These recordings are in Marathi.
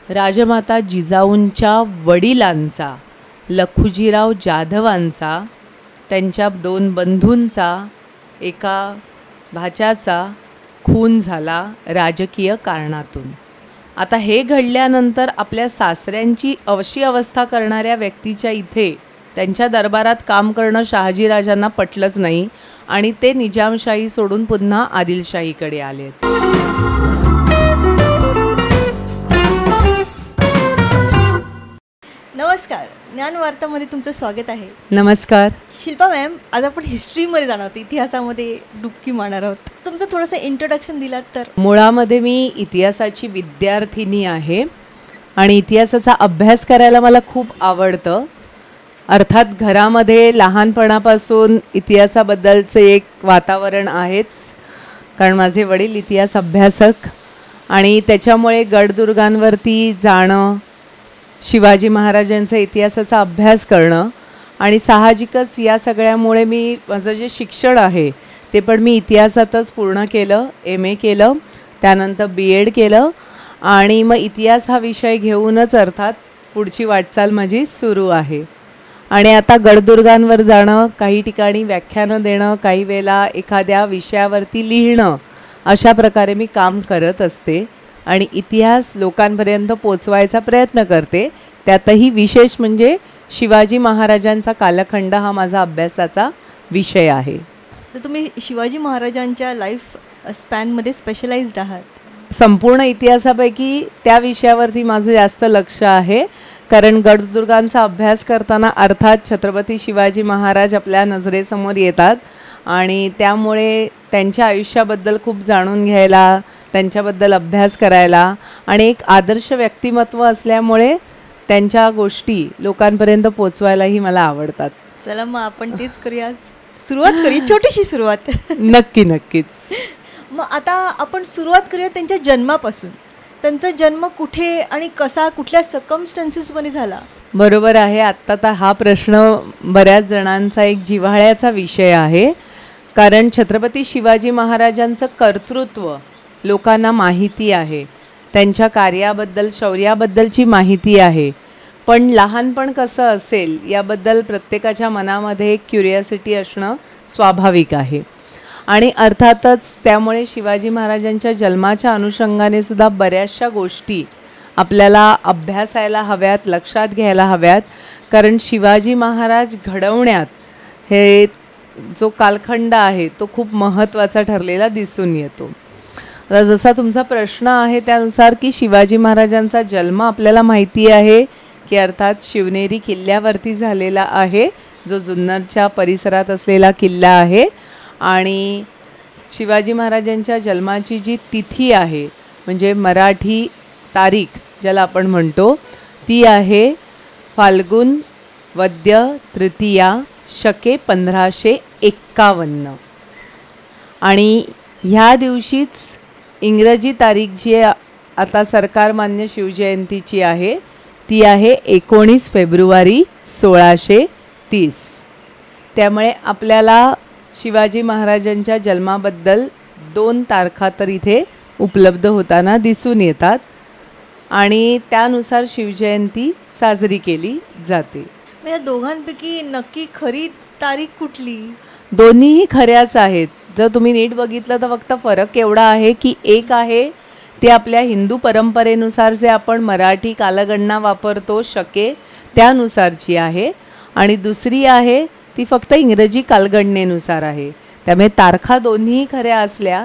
राजमाता जिजाऊंच्या वडिलांचा, लखुजीराव जाधवांचा, त्यांच्या 2 बंधूंचा, एका भाच्याचा खून झाला राजकीय कारणातून. आता हे घडल्यानंतर आपल्या सासऱ्यांची अशी अवस्था करणाऱ्या व्यक्तीच्या इथे त्यांच्या दरबारात काम करणं शहाजीराजांना पटलंच नाही आणि ते निजामशाही सोडून पुन्हा आदिलशाहीकडे आले. नमस्कार, ज्ञानवार्तामध्ये तुमचं स्वागत आहे. नमस्कार शिल्पा मॅम, आज आपण हिस्ट्रीमध्ये जाणार आहोत, इतिहासामध्ये डुबकी मारणार आहोत. तुमचं थोडंसं इंट्रोडक्शन दिलात तर. मुळामध्ये मी इतिहासाची विद्यार्थिनी आहे आणि इतिहासाचा अभ्यास करायला मला खूप आवडतं. अर्थात घरामध्ये लहानपणापासून इतिहासाबद्दलचं एक वातावरण आहेच, कारण माझे वडील इतिहास अभ्यासक आणि त्याच्यामुळे गडदुर्गांवरती जाणं, शिवाजी महाराजांचा इतिहासाचा अभ्यास करणं आणि साहजिकच या सगळ्यामुळे मी माझं जे शिक्षण आहे ते पण मी इतिहासातच पूर्ण केलं. MA केलं, त्यानंतर BEd केलं आणि मग इतिहास हा विषय घेऊनच अर्थात पुढची वाटचाल माझी सुरू आहे. आणि आता गडदुर्गांवर जाणं, काही ठिकाणी व्याख्यानं देणं, काही वेळेला एखाद्या विषयावरती लिहिणं, अशा प्रकारे मी काम करत असते आणि इतिहास लोकांपर्यंत पोचवायचा प्रयत्न करते. त्यातही विशेष म्हणजे शिवाजी महाराजांचा कालखंड हा माझा अभ्यासाचा विषय आहे. तर तुम्ही शिवाजी महाराजांच्या लाईफ स्पॅनमध्ये स्पेशलाइज्ड आहात. संपूर्ण इतिहासापैकी त्या विषयावरती माझं जास्त लक्ष आहे, कारण गडदुर्गांचा अभ्यास करताना अर्थात छत्रपती शिवाजी महाराज आपल्या नजरेसमोर येतात आणि त्यामुळे त्यांच्या आयुष्याबद्दल खूप जाणून घ्यायला, त्यांच्याबद्दल अभ्यास करायला आणि एक आदर्श व्यक्तिमत्व असल्यामुळे त्यांच्या गोष्टी लोकांपर्यंत पोचवायलाही मला आवडतात. चला मग आपण तेच करूया, सुरुवात करूया, छोटीशी सुरुवात. नक्कीच. मग आता आपण सुरुवात करूया त्यांच्या जन्मापासून. त्यांचा जन्म कुठे आणि कसा, कुठल्या सर्कमस्टन्सेसमध्ये झाला? बरोबर आहे. आत्ता तर हा प्रश्न बऱ्याच जणांचा एक जिव्हाळ्याचा विषय आहे, कारण छत्रपती शिवाजी महाराजांचं कर्तृत्व लोकांना माहिती आहे, त्यांच्या कार्याबद्दल, शौर्याबद्दलची माहिती आहे, पण लहानपण कसं असेल याबद्दल प्रत्येकाच्या मनामध्ये एक क्युरिओसिटी असणं स्वाभाविक आहे. आणि अर्थातच त्यामुळे शिवाजी महाराजांच्या जन्माच्या अनुषंगाने सुद्धा बऱ्याचशा गोष्टी आपल्याला अभ्यासायला हव्यात, लक्षात घ्यायला हव्यात, कारण शिवाजी महाराज घडवण्यात हे जो कालखंड आहे तो खूप महत्त्वाचा ठरलेला दिसून येतो. आता जसा तुमचा प्रश्न आहे त्यानुसार की शिवाजी महाराजांचा जन्म आपल्याला माहिती आहे की अर्थात शिवनेरी किल्ल्यावरती झालेला आहे, जो जुन्नरच्या परिसरात असलेला किल्ला आहे. आणि शिवाजी महाराजांच्या जन्माची जी तिथी आहे, म्हणजे मराठी तारीख ज्याला आपण म्हणतो, ती आहे फाल्गुन वद्य तृतीया शके 1551. आणि ह्या दिवशीच इंग्रजी तारीख जी आता सरकारमान्य शिवजयंतीची आहे ती आहे 19 फेब्रुवारी 1630. त्यामुळे आपल्याला शिवाजी महाराजांच्या जन्माबद्दल 2 तारखा तर इथे उपलब्ध होताना दिसून येतात आणि त्यानुसार शिवजयंती साजरी केली जाते. या दोघांपैकी नक्की खरी तारीख कुठली? दोन्हीही खऱ्याच आहेत. जर तुम्ही नीट बघितलं तर फक्त फरक एवढा आहे की एक आहे ते आपल्या हिंदू परंपरेनुसार जे आपण मराठी कालगणना वापरतो शके त्यानुसारची आहे आणि दुसरी आहे ती फक्त इंग्रजी कालगणनेनुसार आहे. त्यामुळे तारखा दोन्ही खऱ्या असल्या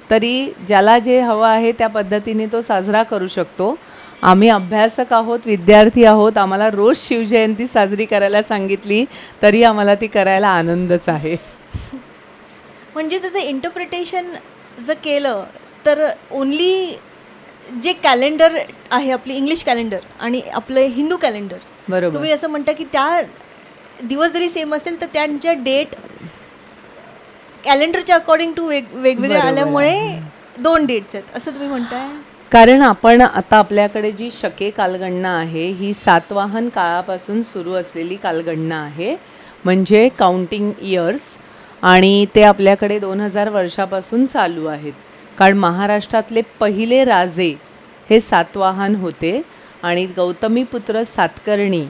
तरी ज्याला जे हवं आहे त्या पद्धतीने तो साजरा करू शकतो. आम्ही अभ्यासक आहोत, विद्यार्थी आहोत, आम्हाला रोज शिवजयंती साजरी करायला सांगितली तरी आम्हाला ती करायला आनंदच आहे. म्हणजे त्याचं इंटरप्रिटेशन जर केलं तर ओन्ली जे कॅलेंडर आहे आपली इंग्लिश कॅलेंडर आणि आपलं हिंदू कॅलेंडर, बरोबर, तुम्ही असं म्हणता की त्या दिवस जरी सेम असेल तर त्यांच्या डेट कॅलेंडरच्या अकॉर्डिंग टू वेगवेगळ्या आल्यामुळे 2 डेट्स आहेत असं तुम्ही म्हणताय? कारण आपण आता आपल्याकडे जी शके कालगणना आहे ही सातवाहन काळापासून सुरू असलेली कालगणना आहे, म्हणजे काउंटिंग इयर्स, आणि ते आपल्याकडे 2000 वर्षापासून चालू आहेत. कारण महाराष्ट्रातले पहिले राजे हे सातवाहन होते आणि गौतमीपुत्र सातकर्णी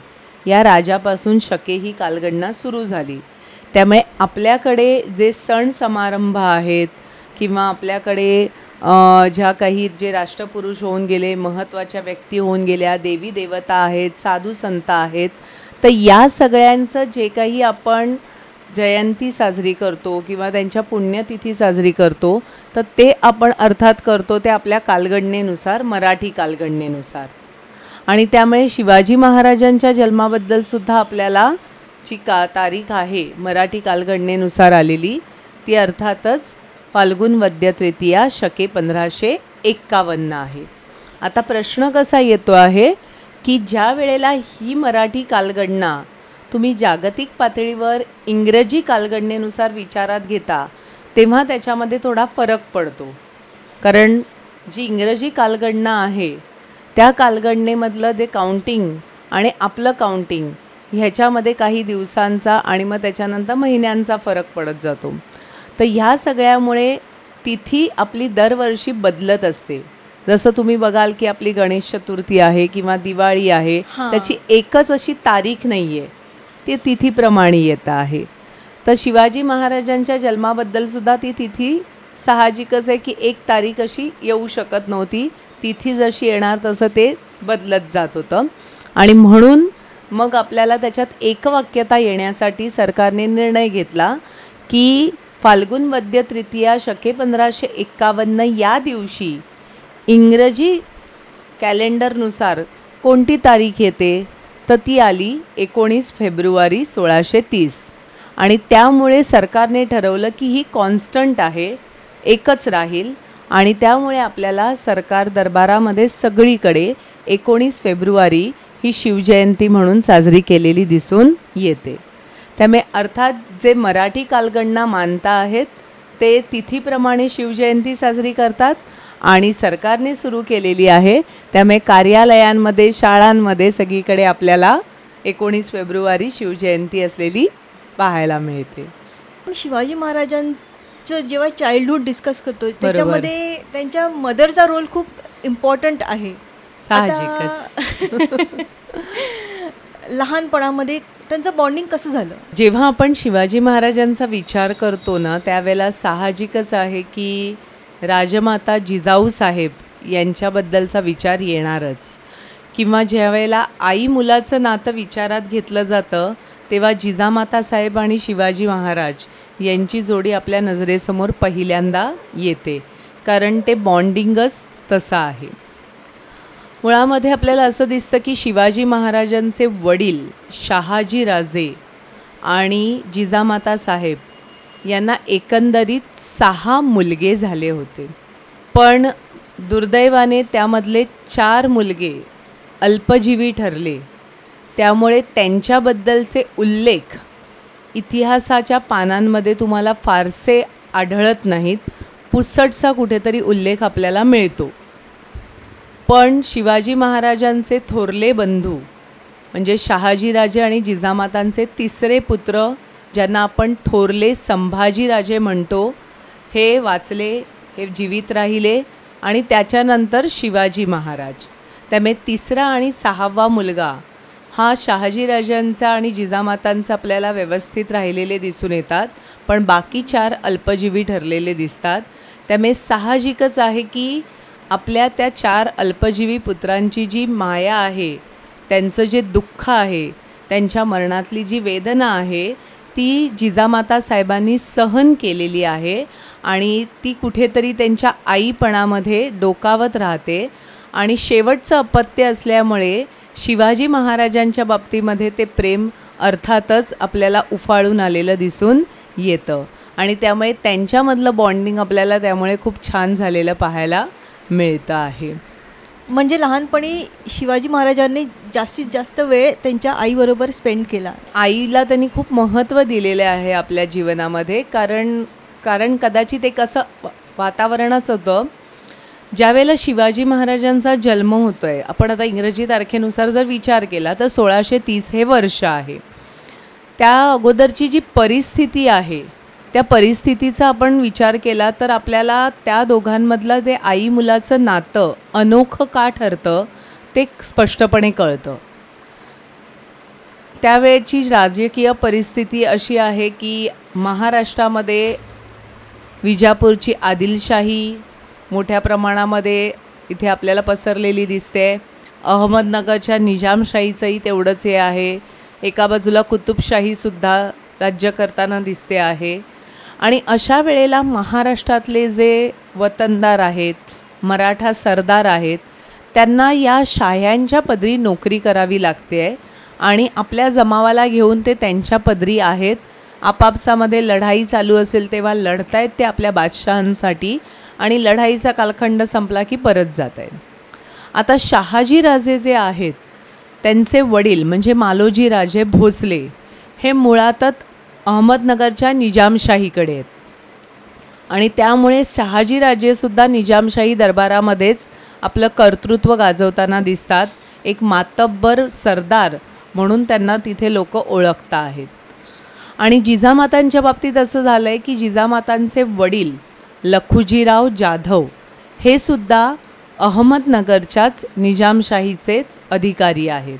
या राजापासून शके ही कालगणना सुरू झाली. त्यामुळे आपल्याकडे जे सण समारंभ आहेत किंवा आपल्याकडे ज्या काही जे राष्ट्रपुरुष होऊन गेले, महत्त्वाच्या व्यक्ती होऊन गेल्या, देवी देवता आहेत, साधू संत आहेत, तर या सगळ्यांचं जे काही आपण जयंती साजरी करतो किंवा त्यांच्या पुण्यतिथी साजरी करतो, तर ते आपण अर्थात करतो ते आपल्या कालगणनेनुसार, मराठी कालगणनेनुसार. आणि त्यामुळे शिवाजी महाराजांच्या जन्माबद्दलसुद्धा आपल्याला जी तारीख आहे मराठी कालगणनेनुसार आलेली, ती अर्थातच फाल्गुन वद्य तृतीया शके 1551 आहे. आता प्रश्न कसा येतो आहे की ज्या वेळेला ही मराठी कालगणना तुम्ही जागतिक पातळीवर इंग्रजी कालगणनेनुसार विचारात घेता, तेव्हा त्याच्यामध्ये थोडा फरक पडतो. कारण जी इंग्रजी कालगणना आहे त्या कालगणनेमधलं जे काउंटिंग आणि आपलं काउंटिंग ह्याच्यामध्ये काही दिवसांचा आणि मग त्याच्यानंतर महिन्यांचा फरक पडत जातो. तर ह्या सगळ्यामुळे तिथी आपली दरवर्षी बदलत असते. जसं तुम्ही बघाल की आपली गणेश चतुर्थी आहे किंवा दिवाळी आहे, त्याची एकच अशी तारीख नाही आहे, ती तिथीप्रमाणे येत आहे. तर शिवाजी महाराजांच्या जन्माबद्दलसुद्धा ती तिथी साहजिकच आहे की एक तारीख अशी येऊ शकत नव्हती. तिथी जशी येणार तसं ते बदलत जात होतं. आणि म्हणून मग आपल्याला त्याच्यात एकवाक्यता येण्यासाठी सरकारने निर्णय घेतला की फाल्गुन वद्य तृतीया शके 1551 या दिवशी इंग्रजी कॅलेंडरनुसार कोणती तारीख येते, तर ती आली 19 फेब्रुवारी 1630. आणि त्यामुळे सरकारने ठरवलं की ही कॉन्स्टंट आहे, एकच राहील. आणि त्यामुळे आपल्याला सरकार दरबारामध्ये सगळीकडे 19 फेब्रुवारी ही शिवजयंती म्हणून साजरी केलेली दिसून येते. त्यामुळे अर्थात जे मराठी कालगणना मानता आहेत ते तिथीप्रमाणे शिवजयंती साजरी करतात आणि सरकारने सुरू केलेली आहे, त्यामुळे कार्यालयांमध्ये, शाळांमध्ये सगळीकडे आपल्याला 19 फेब्रुवारी शिवजयंती असलेली पाहायला मिळते. शिवाजी महाराजांचं जेव्हा चाइल्डहूड डिस्कस करतो त्याच्यामध्ये त्यांच्या मदरचा रोल खूप इम्पॉर्टंट आहे. साहजिकच. लहानपणामध्ये त्यांचं बॉन्डिंग कसं झालं? जेव्हा आपण शिवाजी महाराजांचा विचार करतो ना, त्यावेळेला साहजिकच आहे की राजमाता जिजाऊ साहेब यांच्याबद्दलचा विचार येणारच. किंवा ज्या वेळेला आई मुलाचं नातं विचारात घेतलं जातं तेव्हा जिजामाता साहेब आणि शिवाजी महाराज यांची जोडी आपल्या नजरेसमोर पहिल्यांदा येते, कारण ते बॉन्डिंगच तसं आहे. मुळामध्ये आपल्याला असं दिसतं की शिवाजी महाराजांचे वडील शहाजी राजे आणि जिजामाता साहेब यांना एकंदरीत 6 मुलगे झाले होते. पण दुर्दैवाने त्यामधले 4 मुलगे अल्पजीवी ठरले. त्यामुळे त्यांच्याबद्दलचे उल्लेख इतिहासाच्या पानांमध्ये तुम्हाला फारसे आढळत नाहीत. पुसटसा कुठेतरी उल्लेख आपल्याला मिळतो. पण शिवाजी महाराजांचे थोरले बंधू म्हणजे शहाजीराजे आणि जिजामातांचे तिसरे पुत्र, ज्यांना आपण थोरले संभाजीराजे म्हणतो, हे वाचले, हे जीवित राहिले. आणि त्याच्यानंतर शिवाजी महाराज. त्यामुळे तिसरा आणि 6वा मुलगा हा शहाजीराजांचा आणि जिजामातांचा आपल्याला व्यवस्थित राहिलेले दिसून येतात, पण बाकी 4 अल्पजीवी ठरलेले दिसतात. त्यामुळे साहजिकच आहे की आपल्या त्या 4 अल्पजीवी पुत्रांची जी माया आहे, त्यांचं जे दुःख आहे, त्यांच्या मरणातली जी वेदना आहे, ती जिजामाता साहेबांनी सहन केलेली आहे आणि ती कुठेतरी त्यांच्या आईपणामध्ये डोकावत राहते. आणि शेवटचं अपत्य असल्यामुळे शिवाजी महाराजांच्या बाबतीमध्ये ते प्रेम अर्थातच आपल्याला उफाळून आलेलं दिसून येतं. आणि त्यामुळे त्यांच्यामधलं बॉन्डिंग आपल्याला त्यामुळे खूप छान झालेलं पाहायला मिळतं आहे. म्हणजे लहानपणी शिवाजी महाराजांनी जास्तीत जास्त वेळ त्यांच्या आईबरोबर स्पेंड केला. आईला त्यांनी खूप महत्त्व दिलेले आहे आपल्या जीवनामध्ये. कारण कदाचित एक असं वातावरणच होतं ज्यावेळेला शिवाजी महाराजांचा जन्म होतो आहे. आपण आता इंग्रजी तारखेनुसार जर विचार केला तर 1630 हे वर्ष आहे. त्या अगोदरची जी परिस्थिती आहे त्या परिस्थितीचा आपण विचार केला तर आपल्याला त्या दोघांमधलं ते आई मुलाचं नातं अनोखं का ठरतं ते स्पष्टपणे कळतं. त्यावेळची राजकीय परिस्थिती अशी आहे की महाराष्ट्रामध्ये विजापूरची आदिलशाही मोठ्या प्रमाणामध्ये इथे आपल्याला पसरलेली दिसते. अहमदनगरच्या निजामशाहीचंही तेवढंच हे आहे. एका बाजूला कुतुबशाहीसुद्धा राज्य करताना दिसते आहे. आणि अशा वेळेला महाराष्ट्रातले जे वतनदार आहेत, मराठा सरदार आहेत, त्यांना या शाह्यांच्या पदरी नोकरी करावी लागते आहे आणि आपल्या जमावाला घेऊन ते त्यांच्या पदरी आहेत. आपापसामध्ये लढाई चालू असेल तेव्हा लढतायत ते आपल्या बादशहांसाठी आणि लढाईचा कालखंड संपला की परत जात आहेत. आता शहाजीराजे जे आहेत त्यांचे वडील म्हणजे मालोजी राजे भोसले हे मुळातच अहमदनगरच्या निजामशाहीकडे आहेत आणि त्यामुळे शहाजीराजेसुद्धा निजामशाही दरबारामध्येच आपलं कर्तृत्व गाजवताना दिसतात. एक मातब्बर सरदार म्हणून त्यांना तिथे लोक ओळखता आहेत. आणि जिजामातांच्या बाबतीत असं झालं आहे की जिजामातांचे वडील लखुजीराव जाधव हे सुद्धा अहमदनगरच्याच निजामशाहीचेच अधिकारी आहेत.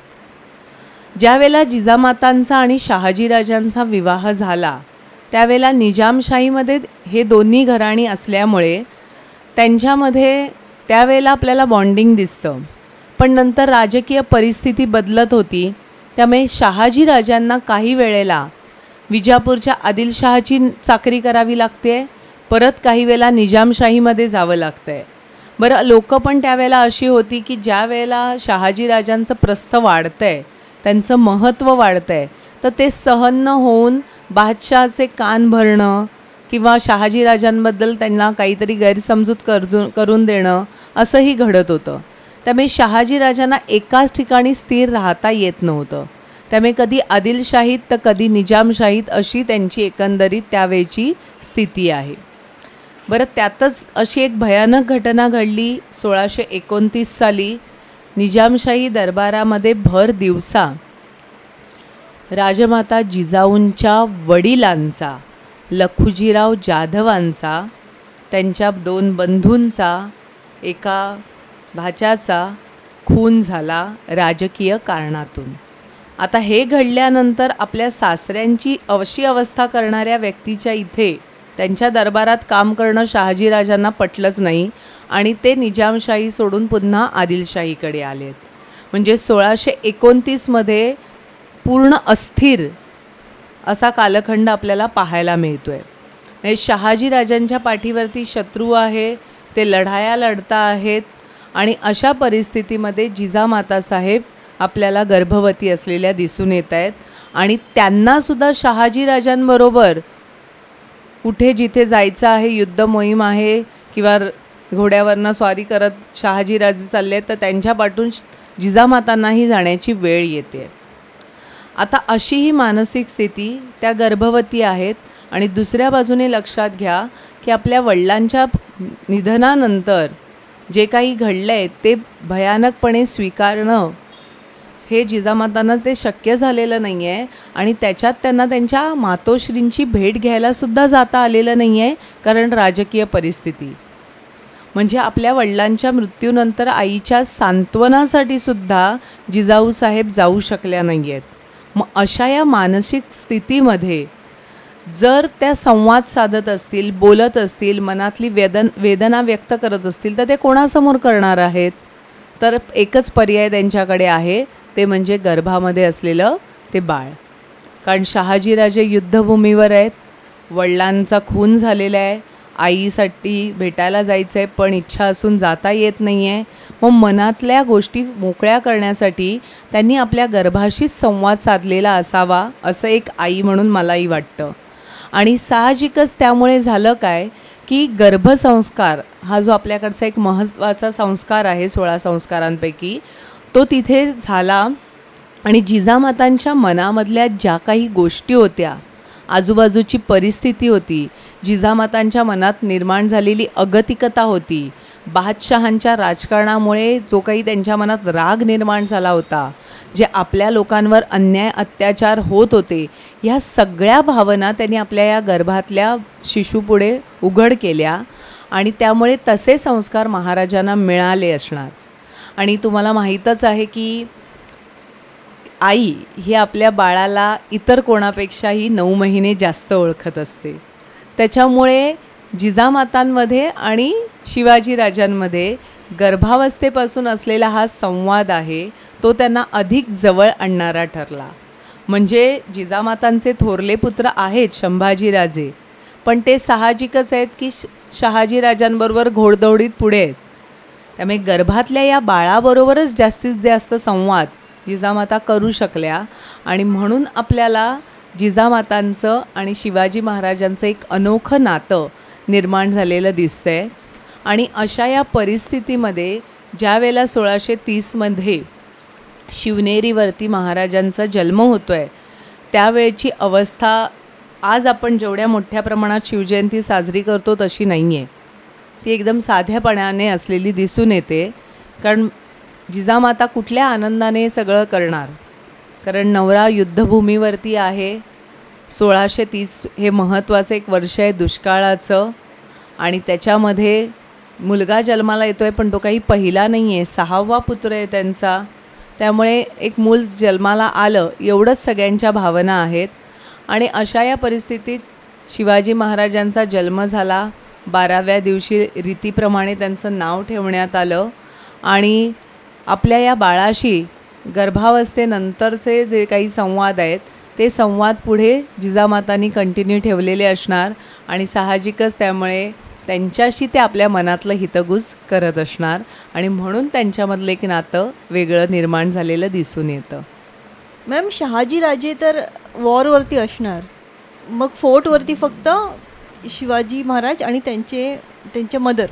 ज्यावेळेला जिजामातांचा आणि शहाजीराजांचा विवाह झाला त्यावेळेला निजामशाहीमध्ये हे दोन्ही घराणी असल्यामुळे त्यांच्यामध्ये त्यावेळेला आपल्याला बॉन्डिंग दिसतं. पण नंतर राजकीय परिस्थिती बदलत होती त्यामुळे शहाजीराजांना काही वेळेला विजापूरच्या आदिलशहाची चाकरी करावी लागते, परत काही वेळेला निजामशाहीमध्ये जावं लागतं आहे. बरं, लोक पण त्यावेळेला अशी होती की ज्या वेळेला शहाजीराजांचं प्रस्थ वाढतं आहे, त्यांचं महत्त्व वाढतं आहे, तर ते सहन न होऊन बादशहाचे कान भरणं किंवा शहाजीराजांबद्दल त्यांना काहीतरी गैरसमजूत करून देणं असंही घडत होतं. त्यामुळे शहाजीराजांना एकाच ठिकाणी स्थिर राहता येत नव्हतं. त्यामुळे कधी आदिलशाहीत तर कधी निजामशाहीत अशी त्यांची एकंदरीत त्यावेळची स्थिती आहे. बरं, त्यातच अशी एक भयानक घटना घडली 1629 साली. निजामशाही दरबारामध्ये भर दिवसा राजमाता जिजाऊंच्या वडिलांचा लखुजीराव जाधवांचा, त्यांच्या 2 बंधूंचा, एका भाच्याचा खून झाला राजकीय कारणातून. आता हे घडल्यानंतर आपल्या सासऱ्यांची अशी अवस्था करणाऱ्या व्यक्तीच्या इथे त्यांच्या दरबारात काम करणं शहाजीराजांना पटलंच नाही आणि ते निजामशाही सोडून पुन्हा आदिलशाहीकडे आलेत. म्हणजे 1629मध्ये पूर्ण अस्थिर असा कालखंड आपल्याला पाहायला मिळतो आहे. म्हणजे शहाजीराजांच्या पाठीवरती शत्रू आहे, ते लढाया लढता आहेत आणि अशा परिस्थितीमध्ये जिजामाता साहेब आपल्याला गर्भवती असलेल्या दिसून येत आहेत आणि त्यांनासुद्धा शहाजीराजांबरोबर कुठे जिथे जायचं आहे, युद्ध मोहीम आहे किंवा घोड्यावरनं स्वारी करत शहाजीराजे चालले तर त्यांच्या पाठून जिजामातांनाही जाण्याची वेळ येते. आता अशी ही मानसिक स्थिती, त्या गर्भवती आहेत आणि दुसऱ्या बाजूने लक्षात घ्या की आपल्या वडिलांच्या निधनानंतर जे काही घडलं आहे ते भयानकपणे स्वीकारणं हे जिजामातांना ते शक्य झालेलं नाही आहे आणि त्याच्यात त्यांना त्यांच्या मातोश्रींची भेट घ्यायलासुद्धा जाता आलेलं नाही आहे, कारण राजकीय परिस्थिती. म्हणजे आपल्या वडिलांच्या मृत्यूनंतर आईच्या सांत्वनासाठी सुद्धा जिजाऊ साहेब जाऊ शकल्या नाही आहेत. मग अशा या मानसिक स्थितीमध्ये जर त्या संवाद साधत असतील, बोलत असतील, मनातली वेदना व्यक्त करत असतील तर ते कोणासमोर करणार आहेत? तर एकच पर्याय त्यांच्याकडे आहे, ते म्हणजे गर्भामध्ये असलेलं ते बाळ. कारण शहाजीराजे युद्धभूमीवर आहेत, वडिलांचा खून झालेला आहे, आईसाठी भेटायला जायचं आहे पण इच्छा असून जाता येत नाही आहे. मग मनातल्या गोष्टी मोकळ्या करण्यासाठी त्यांनी आपल्या गर्भाशीच संवाद साधलेला असावा असं एक आई म्हणून मलाही वाटतं. आणि साहजिकच त्यामुळे झालं काय की गर्भसंस्कार हा जो आपल्याकडचा एक महत्त्वाचा संस्कार आहे 16 संस्कारांपैकी, तो तिथे झाला. आणि जिजामातांच्या मनामधल्या ज्या काही गोष्टी होत्या, आजूबाजूची परिस्थिती होती, जिजामातांच्या मनात निर्माण झालेली अगतिकता होती, बादशहांच्या राजकारणामुळे जो काही त्यांच्या मनात राग निर्माण झाला होता, जे आपल्या लोकांवर अन्याय अत्याचार होत होते, ह्या सगळ्या भावना त्यांनी आपल्या या गर्भातल्या शिशूपुढे उघड केल्या आणि त्यामुळे तसे संस्कार महाराजांना मिळाले असणार. आणि तुम्हाला माहीतच आहे की आई ही आपल्या बाळाला इतर कोणापेक्षाही 9 महिने जास्त ओळखत असते. त्याच्यामुळे जिजामातांमध्ये आणि शिवाजीराजांमध्ये गर्भावस्थेपासून असलेला हा संवाद आहे तो त्यांना अधिक जवळ आणणारा ठरला. म्हणजे जिजामातांचे थोरले पुत्र आहेत संभाजीराजे, पण ते साहजिकच आहेत की शहाजीराजांबरोबर घोडदौडीत पुढे आहेत. त्यामुळे गर्भातल्या या बाळाबरोबरच जास्तीत जास्त संवाद जिजामाता करू शकल्या आणि म्हणून आपल्याला जिजामातांचं आणि शिवाजी महाराजांचं एक अनोखं नातं निर्माण झालेलं दिसतंय. आणि अशा या परिस्थितीमध्ये ज्या वेळेला 1630मध्ये शिवनेरीवरती महाराजांचा जन्म होतो आहे त्यावेळची अवस्था आज आपण जेवढ्या मोठ्या प्रमाणात शिवजयंती साजरी करतो तशी नाही आहे. ती एकदम साध्यापणाने असलेली दिसून येते. कारण जिजामाता कुठल्या आनंदाने सगळं करणार, कारण नवरा युद्धभूमीवरती आहे. 1630 हे महत्त्वाचं एक वर्ष आहे दुष्काळाचं आणि त्याच्यामध्ये मुलगा जन्माला येतो आहे पण तो काही पहिला नाही आहे, 6वा पुत्र आहे त्यांचा. त्यामुळे एक मूल जन्माला आलं एवढंच सगळ्यांच्या भावना आहेत. आणि अशा या परिस्थितीत शिवाजी महाराजांचा जन्म झाला. 12व्या दिवशी रीतीप्रमाणे त्यांचं नाव ठेवण्यात आलं आणि आपल्या या बाळाशी गर्भावस्थेनंतरचे जे काही संवाद आहेत ते संवाद पुढे जिजामातांनी कंटिन्यू ठेवलेले असणार आणि साहजिकच त्यामुळे त्यांच्याशी ते आपल्या मनातलं हितगुज करत असणार आणि म्हणून त्यांच्यामधलं एक नातं वेगळं निर्माण झालेलं दिसून येतं. मॅम, शहाजीराजे तर वॉरवरती असणार, मग फोर्टवरती फक्त शिवाजी महाराज आणि त्यांच्या मदर,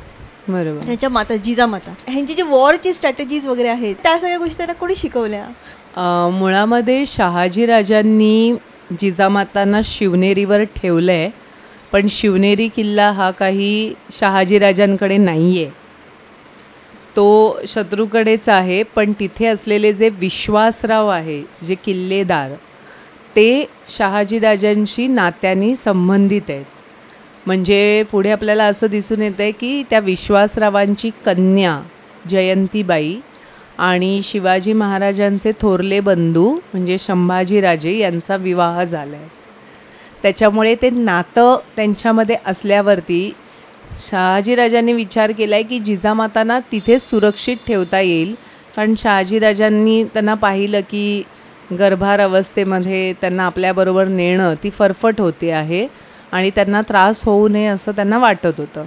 बरोबर, त्यांच्या माता जिजामाता, ह्यांची जे वॉरची स्ट्रॅटेजीज वगैरे आहेत त्या सगळ्या गोष्टी त्यांना कोणी शिकवल्या? मुळामध्ये शहाजीराजांनी जिजामातांना शिवनेरीवर ठेवलं आहे, पण शिवनेरी किल्ला हा काही शहाजीराजांकडे नाही आहे, तो शत्रूकडेच आहे. पण तिथे असलेले जे विश्वासराव आहे, जे किल्लेदार, ते शहाजीराजांशी नात्याने संबंधित आहेत. म्हणजे पुढे आपल्याला असं दिसून येतं आहे की त्या विश्वासरावांची कन्या जयंतीबाई आणि शिवाजी महाराजांचे थोरले बंधू म्हणजे संभाजीराजे यांचा विवाह झाला आहे. त्याच्यामुळे ते नातं त्यांच्यामध्ये असल्यावरती शहाजीराजांनी विचार केला आहे की जिजामातांना तिथे सुरक्षित ठेवता येईल. कारण शहाजीराजांनी त्यांना पाहिलं की गर्भार अवस्थेमध्ये त्यांना आपल्याबरोबर नेणं ती फरफट होते आहे आणि त्यांना त्रास होऊ नये असं त्यांना वाटत होतं.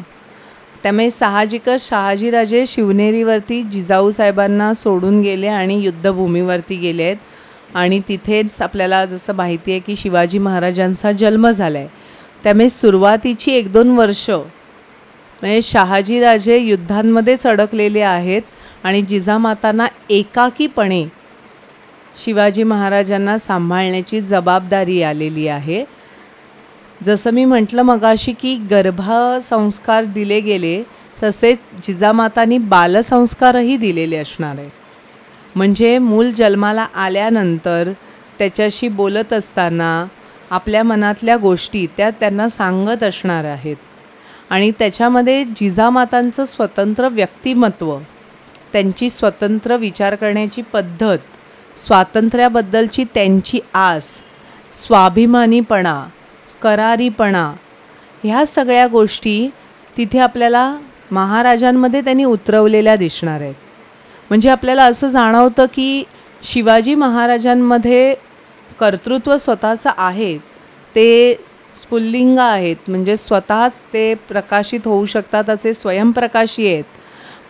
त्यामुळे साहजिकच शहाजीराजे शिवनेरीवरती जिजाऊसाहेबांना सोडून गेले आणि युद्धभूमीवरती गेले आहेत आणि तिथेच आपल्याला जसं माहिती आहे की शिवाजी महाराजांचा जन्म झाला आहे. त्यामुळे सुरुवातीची 1-2 वर्ष म्हणजे शहाजीराजे युद्धांमध्येच अडकलेले आहेत आणि जिजामातांना एकाकीपणे शिवाजी महाराजांना सांभाळण्याची जबाबदारी आलेली आहे. जसं मी म्हटलं मगाशी की गर्भसंस्कार दिले गेले तसेच जिजामातांनी बालसंस्कारही दिलेले असणार आहे. म्हणजे मूल जन्माला आल्यानंतर त्याच्याशी बोलत असताना आपल्या मनातल्या गोष्टी त्या त्यांना सांगत असणार आहेत आणि त्याच्यामध्ये जिजामातांचं स्वतंत्र व्यक्तिमत्व, त्यांची स्वतंत्र विचार करण्याची पद्धत, स्वातंत्र्याबद्दलची त्यांची आस, स्वाभिमानीपणा, करारीपणा, ह्या सगळ्या गोष्टी तिथे आपल्याला महाराजांमध्ये त्यांनी उतरवलेल्या दिसणार आहेत. म्हणजे आपल्याला असं जाणवतं की शिवाजी महाराजांमध्ये कर्तृत्व स्वतःचं आहे, ते स्फुल्लिंग आहेत, म्हणजे स्वतःच ते प्रकाशित होऊ शकतात, असे स्वयंप्रकाशी आहेत.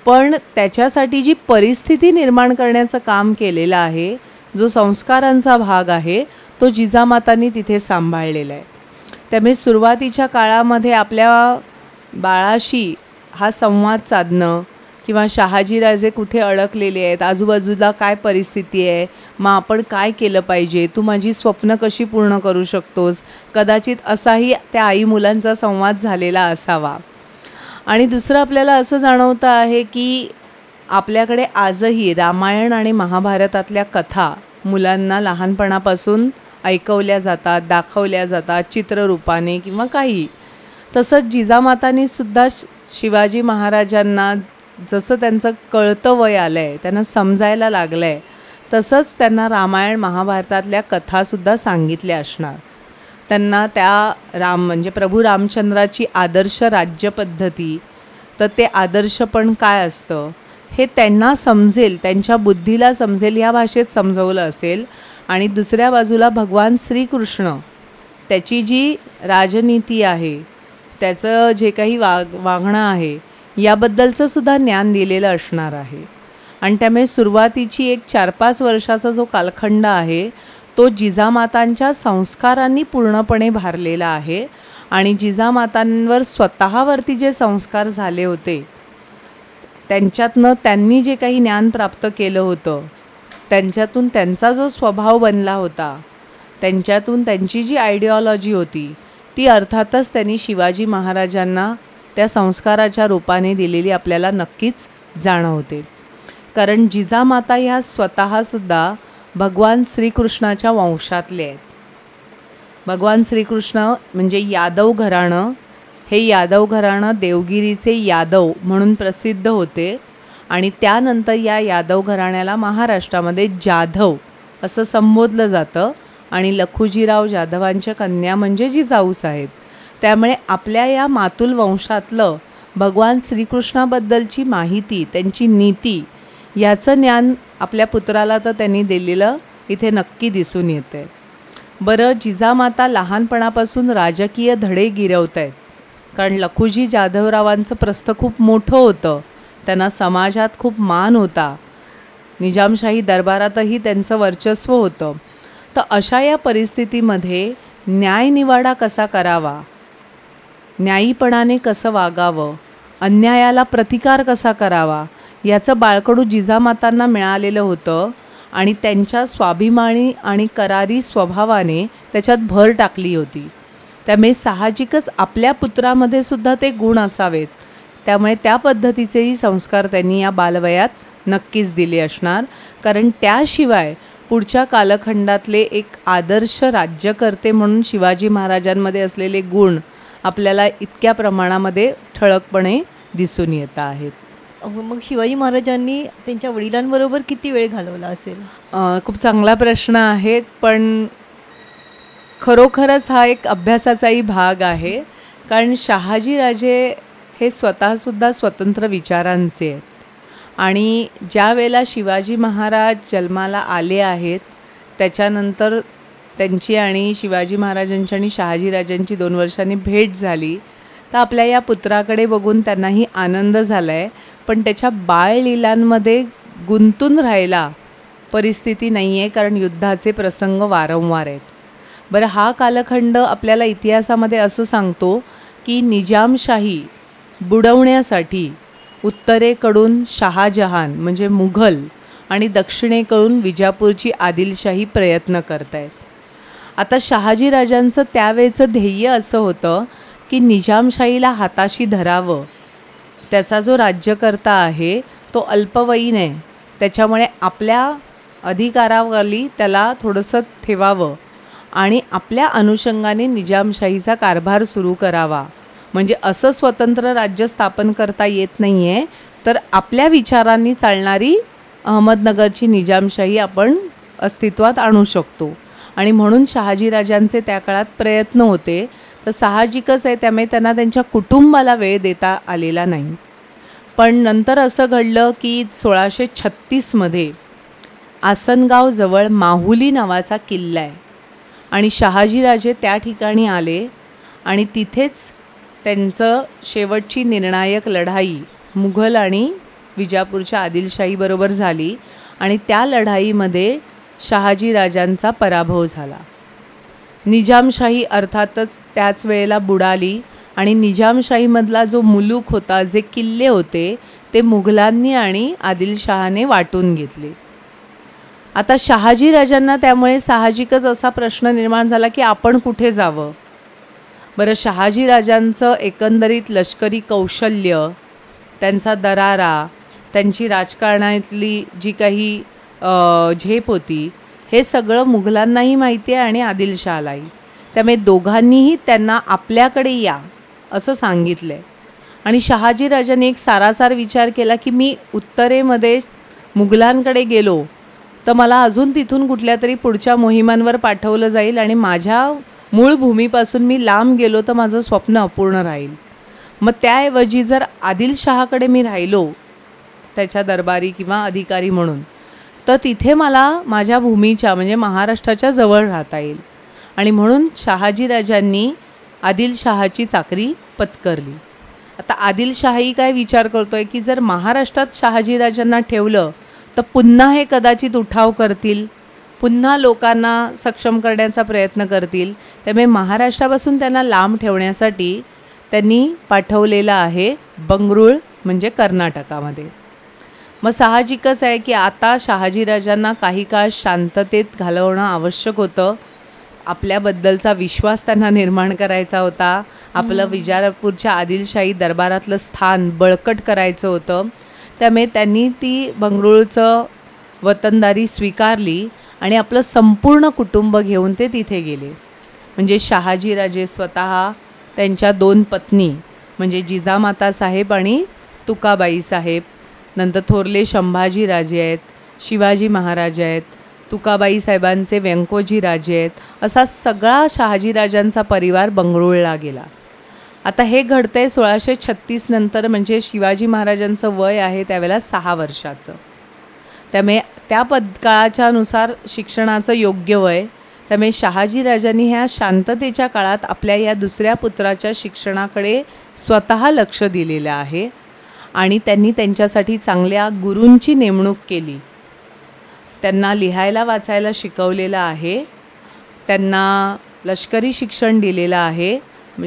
पण त्याच्यासाठी जी परिस्थिती निर्माण करण्याचं काम केलेलं आहे, जो संस्कारांचा भाग आहे, तो जिजामातांनी तिथे सांभाळलेला आहे. त्यामुळे सुरुवातीच्या काळामध्ये आपल्या बाळाशी हा संवाद साधणं किंवा शहाजीराजे कुठे अडकलेले आहेत, आजूबाजूला काय परिस्थिती आहे, मग आपण काय केलं पाहिजे, तू माझी स्वप्न कशी पूर्ण करू शकतोस, कदाचित असाही त्या आई मुलांचा संवाद झालेला असावा. आणि दुसरं आपल्याला असं जाणवतं आहे की आपल्याकडे आजही रामायण आणि महाभारतातल्या कथा मुलांना लहानपणापासून ऐकवल्या जातात, दाखवल्या जातात चित्ररूपाने किंवा काही. तसंच जिजामातांनी सुद्धा शिवाजी महाराजांना जसं त्यांचं कळतं वय आलं आहे, त्यांना समजायला लागलं आहे, तसंच त्यांना रामायण महाभारतातल्या कथासुद्धा सांगितल्या असणार. त्यांना त्या म्हणजे प्रभू रामचंद्राची आदर्श राज्यपद्धती, तर ते आदर्शपण काय असतं हे त्यांना समजेल, त्यांच्या बुद्धीला समजेल या भाषेत समजवलं असेल. आणि दुसऱ्या बाजूला भगवान श्रीकृष्ण, त्याची जी राजनीती आहे, त्याचं जे काही वागणं आहे, याबद्दलचं सुद्धा ज्ञान दिलेलं असणार आहे. आणि त्यामुळे सुरुवातीची एक 4-5 वर्षाचा जो कालखंड आहे तो जिजामातांच्या संस्कारांनी पूर्णपणे भारलेला आहे. आणि जिजामातांवर स्वतःवरती जे संस्कार झाले होते, त्यांच्यातनं त्यांनी जे काही ज्ञान प्राप्त केलं होतं, त्यांच्यातून त्यांचा जो स्वभाव बनला होता, त्यांच्यातून त्यांची जी आयडिओलॉजी होती, ती अर्थातच त्यांनी शिवाजी महाराजांना त्या संस्काराच्या रूपाने दिलेली आपल्याला नक्कीच जाणवते. कारण जिजामाता ह्या स्वतःसुद्धा भगवान श्रीकृष्णाच्या वंशातले आहेत. भगवान श्रीकृष्ण म्हणजे यादव घराणं, हे यादव घराणं देवगिरीचे यादव म्हणून प्रसिद्ध होते. आणि त्यानंतर या यादव घराण्याला महाराष्ट्रामध्ये जाधव असं संबोधलं जातं. आणि लखुजीराव जाधवांच्या कन्या म्हणजे जिजाऊसाहेब. त्यामुळे आपल्या या मातुल वंशातलं भगवान श्रीकृष्णाबद्दलची माहिती, त्यांची नीती, याचं ज्ञान आपल्या पुत्राला तर त्यांनी दिलेलं इथे नक्की दिसून येते. बरं, जिजामाता लहानपणापासून राजकीय धडे गिरवत आहेत. कारण लखुजी जाधवरावांचं प्रस्थ खूप मोठं होतं, त्यांना समाजात खूप मान होता, निजामशाही दरबारातही त्यांचं वर्चस्व होतं. तर अशा या परिस्थितीमध्ये न्यायनिवाडा कसा करावा, न्यायीपणाने कसं वागावं, अन्यायाला प्रतिकार कसा करावा, याचं बाळकडू जिजामातांना मिळालेलं होतं. आणि त्यांच्या स्वाभिमानी आणि करारी स्वभावाने त्याच्यात भर टाकली होती. त्यामुळे साहजिकच आपल्या पुत्रामध्ये सुद्धा ते गुण असावेत. त्यामुळे त्या पद्धतीचेही संस्कार त्यांनी या बालवयात नक्कीच दिले असणार. कारण त्याशिवाय पुढच्या कालखंडातले एक आदर्श राज्यकर्ते म्हणून शिवाजी महाराजांमध्ये असलेले गुण आपल्याला इतक्या प्रमाणामध्ये ठळकपणे दिसून येत आहेत. मग शिवाजी महाराजांनी त्यांच्या वडिलांबरोबर किती वेळ घालवला असेल? खूप चांगला प्रश्न आहे. पण खरोखरच हा एक अभ्यासाचाही भाग आहे. कारण शहाजीराजे हे स्वतःसुद्धा स्वतंत्र विचारांचे आहेत. आणि ज्या वेळेला शिवाजी महाराज जन्माला आले आहेत, त्याच्यानंतर त्यांची आणि शिवाजी महाराजांची आणि शहाजीराजांची 2 वर्षांनी भेट झाली. तर आपल्या या पुत्राकडे बघून त्यांनाही आनंद झाला आहे. पण त्याच्या बाळलीलांमध्ये गुंतून राहायला परिस्थिती नाही आहे, कारण युद्धाचे प्रसंग वारंवार आहेत. बरं, हा कालखंड आपल्याला इतिहासामध्ये असं सांगतो की निजामशाही बुडवण्यासाठी उत्तरेकडून शहाजहान म्हणजे मुघल आणि दक्षिणेकडून विजापूरची आदिलशाही प्रयत्न करत आहेत. आता शहाजीराजांचं त्यावेळेचं ध्येय असं होतं की निजामशाहीला हाताशी धरावं. त्याचा जो राज्यकर्ता आहे तो अल्पवयीन आहे, त्याच्यामुळे आपल्या अधिकाराखाली त्याला थोडंसं ठेवावं आणि आपल्या अनुषंगाने निजामशाहीचा कारभार सुरू करावा. म्हणजे असं स्वतंत्र राज्य स्थापन करता येत नाही आहे, तर आपल्या विचारांनी चालणारी अहमदनगरची निजामशाही आपण अस्तित्वात आणू शकतो. आणि म्हणून शहाजीराजांचे त्या काळात प्रयत्न होते. तर साहजिकच आहे, त्यामुळे त्यांना त्यांच्या कुटुंबाला वेळ देता आलेला नाही. पण नंतर असं घडलं की 1636मध्ये आसनगावजवळ माहुली नावाचा किल्ला आहे आणि शहाजीराजे त्या ठिकाणी आले आणि तिथेच त्यांचं शेवटची निर्णायक लढाई मुघल आणि विजापूरच्या आदिलशाहीबरोबर झाली. आणि त्या लढाईमध्ये शहाजीराजांचा पराभव झाला. निजामशाही अर्थातच त्याच वेळेला बुडाली आणि निजामशाहीमधला जो मुलूक होता, जे किल्ले होते, ते मुघलांनी आणि आदिलशहाने वाटून घेतले. आता शहाजीराजांना त्यामुळे साहजिकच असा प्रश्न निर्माण झाला की आपण कुठे जावं. बरं, शहाजीराजांचं एकंदरीत लष्करी कौशल्य, त्यांचा दरारा, त्यांची राजकारणातली जी काही झेप होती, हे सगळं मुघलांनाही माहिती आहे आणि आदिलशहालाही. त्यामुळे दोघांनीही त्यांना आपल्याकडे या असं सांगितलं आहे. आणि शहाजीराजांनी एक सारासार विचार केला की मी उत्तरेमध्ये मुघलांकडे गेलो तर मला अजून तिथून कुठल्या तरी पुढच्या मोहिमांवर पाठवलं जाईल आणि माझ्या मूळ भूमीपासून मी लांब गेलो तर माझं स्वप्न अपूर्ण राहील. मग त्याऐवजी जर आदिलशहाकडे मी राहिलो त्याच्या दरबारी किंवा अधिकारी म्हणून तर तिथे मला माझ्या भूमीच्या म्हणजे महाराष्ट्राच्या जवळ राहता येईल. आणि म्हणून शहाजीराजांनी आदिलशहाची चाकरी पत्करली. आता आदिलशाही काय विचार करतोय की जर महाराष्ट्रात शहाजीराजांना ठेवलं तर पुन्हा हे कदाचित उठाव करतील, पुन्हा लोकांना सक्षम करण्याचा प्रयत्न करतील. त्यामुळे महाराष्ट्रापासून त्यांना लांब ठेवण्यासाठी त्यांनी पाठवलेलं आहे बंगरूळ म्हणजे कर्नाटकामध्ये. मग साहजिकच आहे की आता शहाजीराजांना काही काळ शांततेत घालवणं आवश्यक होतं. आपल्याबद्दलचा विश्वास त्यांना निर्माण करायचा होता. आपलं विजापूरच्या आदिलशाही दरबारातलं स्थान बळकट करायचं होतं. त्यामुळे त्यांनी ती बंगरूळचं वतनदारी स्वीकारली आणि आपलं संपूर्ण कुटुंब घेऊन ते तिथे गेले. म्हणजे शहाजीराजे स्वतः, त्यांच्या 2 पत्नी म्हणजे जिजामाता साहेब आणि तुकाबाई साहेब, नंतर थोरले संभाजीराजे आहेत, शिवाजी महाराज आहेत, तुकाबाई साहेबांचे व्यंकोजी राजे आहेत, असा सगळा शहाजीराजांचा परिवार बंगरूळला गेला. आता हे घडतंय 1636 नंतर, म्हणजे शिवाजी महाराजांचं वय आहे त्यावेळेला 6 वर्षाचं. त्यामुळे त्या काळाच्या नुसार शिक्षणाचं योग्य वय. त्यामुळे शहाजीराजांनी ह्या शांततेच्या काळात आपल्या या दुसऱ्या पुत्राच्या शिक्षणाकडे स्वतः लक्ष दिलेलं आहे आणि त्यांनी त्यांच्यासाठी चांगल्या गुरूंची नेमणूक केली. त्यांना लिहायला वाचायला शिकवलेलं आहे, त्यांना लष्करी शिक्षण दिलेलं आहे,